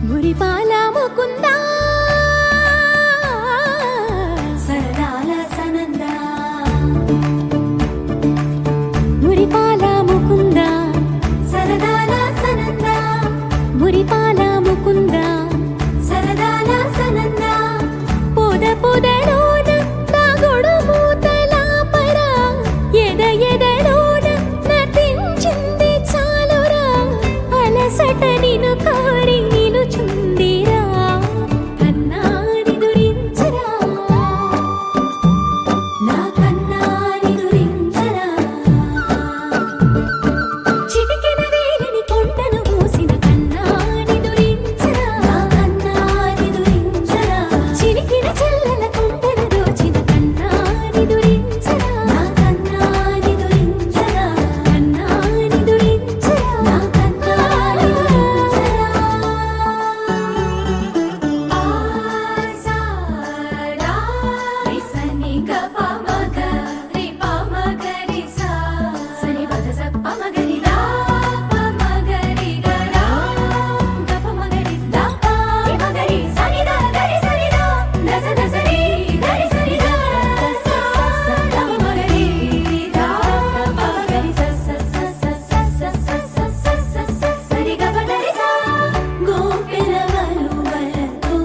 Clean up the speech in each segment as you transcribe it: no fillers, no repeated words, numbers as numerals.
మురిపాల ముకుందా సరదాల సనందా మురిపాల ముకుందా సరదాల సనందా మురిపాల ముకుందా సరదాల సనందా పొద పొదలోన తాగుడు మూతల పరా ఎద ఎదలోన నటించింది చాలురా అలసట నిను కోరి నిలుచుందిరా కన్నాని దురించరా నా కన్నాని దురించరా చిటికెన వేలిని కొండను మూసిన కన్నాని దురించరా నా కన్నాని దురించరా చిలికిన చెల్లెల కొండను దోచిన కన్నాని దురించరా నా కన్నాని దురించరా కన్నాని దురించరా నా కన్నాని దురించరా ఆసారా రిసని గపమగ రిపమగరి సా సని బదస పమగరి దా పమగరి గరా గపమగరి దా పమగరి సని దా గరి సని దా దస దసరి గరి సని దా దస పమగరి దా పమగరి స స స స స స స స సరి గపగరి సా గోపిల వలువలతో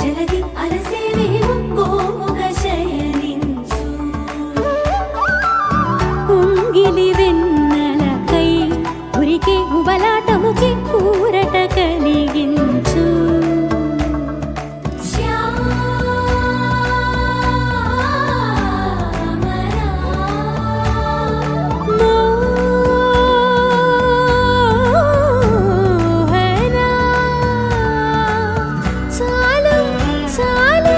జలది అలసేవేమో గోముగ శయనించు కుంగిలి వెన్నెలకై ఉరికే ఉబలాటముకి ఊరట కలిగించు మోహనా చాలు చాలు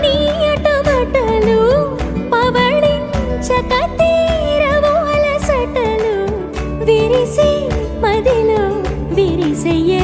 నీ అటబటలు పవళించక తీరవు అలసటలు విరిసే మదిలో విరిసెయ్య